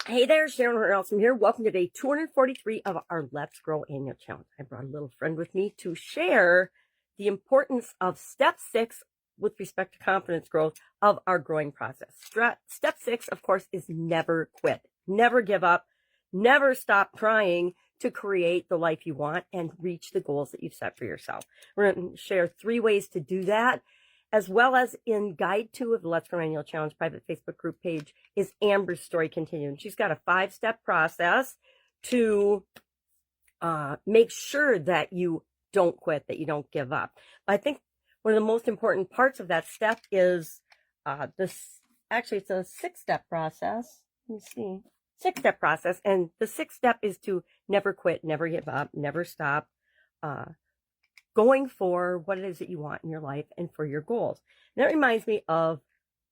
Hey there, Sharon Horne-Ellstrom here. Welcome to day 243 of our Let's Grow annual challenge. I brought a little friend with me to share the importance of step 6 with respect to confidence growth of our growing process. Step 6, of course, is never quit. Never give up. Never stop trying to create the life you want and reach the goals that you've set for yourself. We're going to share 3 ways to do that, as well as in guide 2 of the Let's Grow Annual Challenge private Facebook group page is Amber's story continued. She's got a 5-step process to make sure that you don't quit, that you don't give up. But I think one of the most important parts of that step is actually it's a 6-step process. Let me see. 6-step process. And the 6th step is to never quit, never give up, never stop going for what it is that you want in your life and for your goals. And that reminds me of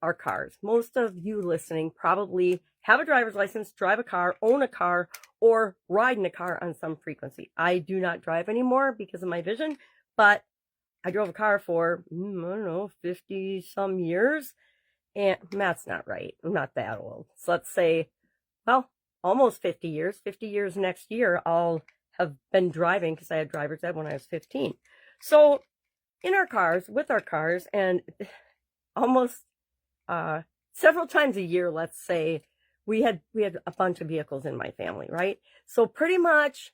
our cars. Most of you listening probably have a driver's license, drive a car, own a car, or ride in a car on some frequency. I do not drive anymore because of my vision, but I drove a car for, I don't know, 50 some years. And that's not right. I'm not that old. So let's say, well, almost 50 years. 50 years next year, I'll have been driving because I had driver's ed when I was 15. So in our cars, with our cars, and almost several times a year, let's say, we had a bunch of vehicles in my family, right? So pretty much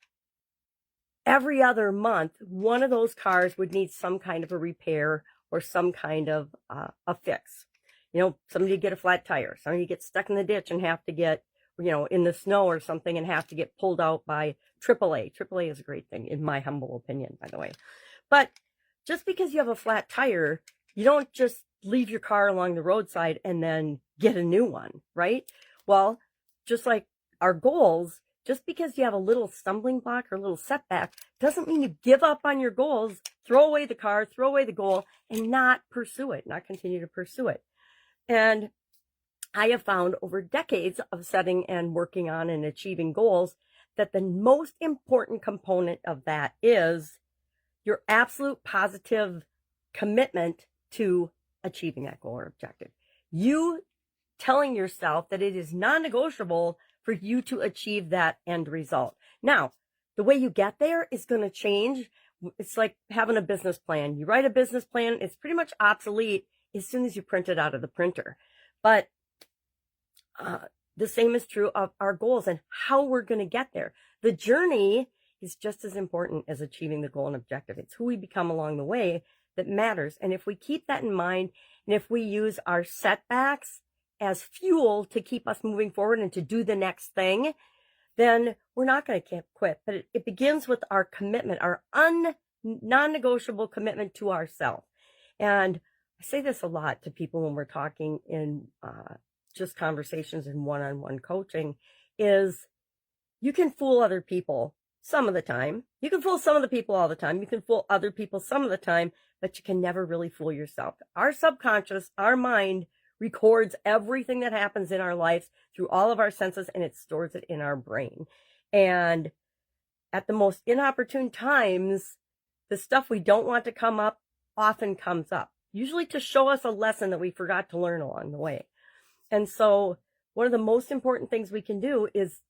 every other month, one of those cars would need some kind of a repair or some kind of a fix. You know, somebody get a flat tire, somebody get stuck in the ditch and have to get, you know, in the snow or something and have to get pulled out by AAA. AAA is a great thing, in my humble opinion, by the way. But just because you have a flat tire, you don't just leave your car along the roadside and then get a new one, right? Well, just like our goals, just because you have a little stumbling block or a little setback doesn't mean you give up on your goals, throw away the car, throw away the goal, and not pursue it, not continue to pursue it. And I have found over decades of setting and working on and achieving goals that the most important component of that is your absolute positive commitment to achieving that goal or objective. You telling yourself that it is non-negotiable for you to achieve that end result. Now, the way you get there is going to change. It's like having a business plan. You write a business plan, it's pretty much obsolete as soon as you print it out of the printer. But the same is true of our goals and how we're going to get there. The journey is just as important as achieving the goal and objective. It's who we become along the way that matters. And if we keep that in mind, and if we use our setbacks as fuel to keep us moving forward and to do the next thing, then we're not going to quit. But it begins with our commitment, our non-negotiable commitment to ourselves. And I say this a lot to people when we're talking in just conversations and one-on-one coaching, is you can fool other people some of the time. You can fool some of the people all the time. You can fool other people some of the time, but you can never really fool yourself. Our subconscious, our mind, records everything that happens in our lives through all of our senses, and it stores it in our brain. And at the most inopportune times, the stuff we don't want to come up often comes up, usually to show us a lesson that we forgot to learn along the way. And so one of the most important things we can do is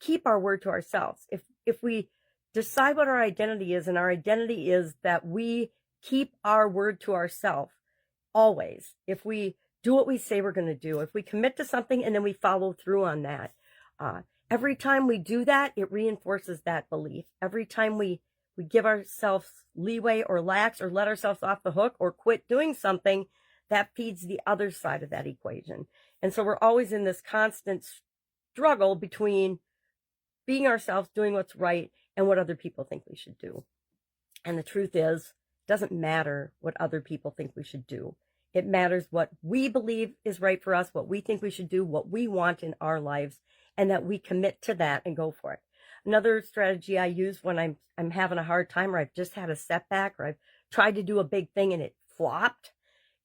keep our word to ourselves. If we decide what our identity is, and our identity is that we keep our word to ourselves always, if we do what we say we're going to do, if we commit to something and then we follow through on that, every time we do that, it reinforces that belief. Every time we give ourselves leeway or lax or let ourselves off the hook or quit doing something, that feeds the other side of that equation. And so we're always in this constant struggle between being ourselves, doing what's right, and what other people think we should do. And the truth is, it doesn't matter what other people think we should do. It matters what we believe is right for us, what we think we should do, what we want in our lives, and that we commit to that and go for it. Another strategy I use when I'm having a hard time, or I've just had a setback, or I've tried to do a big thing and it flopped,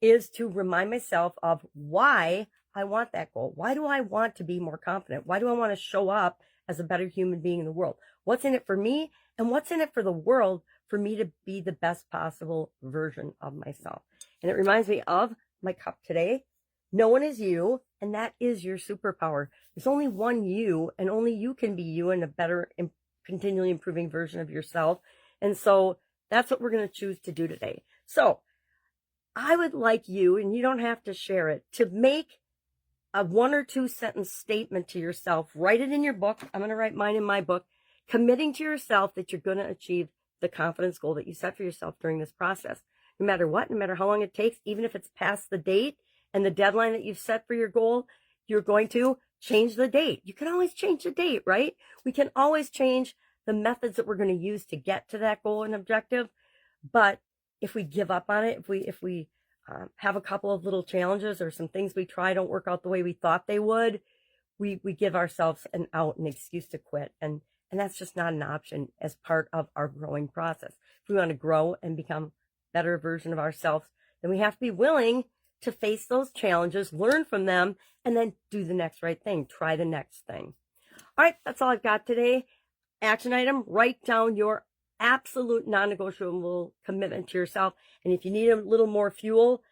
is to remind myself of why I want that goal. Why do I want to be more confident? Why do I want to show up as a better human being in the world? What's in it for me, and what's in it for the world for me to be the best possible version of myself? And it reminds me of my cup today. No one is you, And that is your superpower. There's only one you, and only you can be you and a better, continually improving version of yourself. And so that's what we're going to choose to do today. So I would like you, and you don't have to share it, to make a 1 or 2 sentence statement to yourself. Write it in your book. I'm going to write mine in my book, committing to yourself that you're going to achieve the confidence goal that you set for yourself during this process. No matter what, no matter how long it takes, even if it's past the date and the deadline that you've set for your goal, you're going to change the date. You can always change the date, right? We can always change the methods that we're going to use to get to that goal and objective. But if we give up on it, if we have a couple of little challenges or some things we try don't work out the way we thought they would, we give ourselves an excuse to quit. And that's just not an option as part of our growing process. If we want to grow and become a better version of ourselves, then we have to be willing to face those challenges, learn from them, and then do the next right thing. Try the next thing. All right, that's all I've got today. Action item, write down your absolute non-negotiable commitment to yourself. And if you need a little more fuel,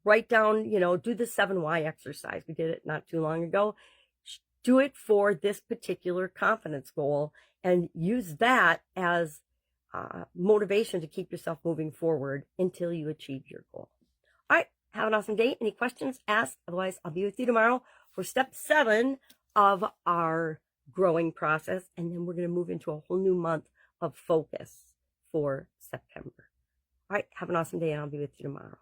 write down, do the 7 why exercise. We did it not too long ago. Do it for this particular confidence goal and use that as motivation to keep yourself moving forward until you achieve your goal. All right, have an awesome day. Any questions, ask. Otherwise, I'll be with you tomorrow for step 7 of our growing process. And then we're going to move into a whole new month of focus for September. All right, have an awesome day, and I'll be with you tomorrow.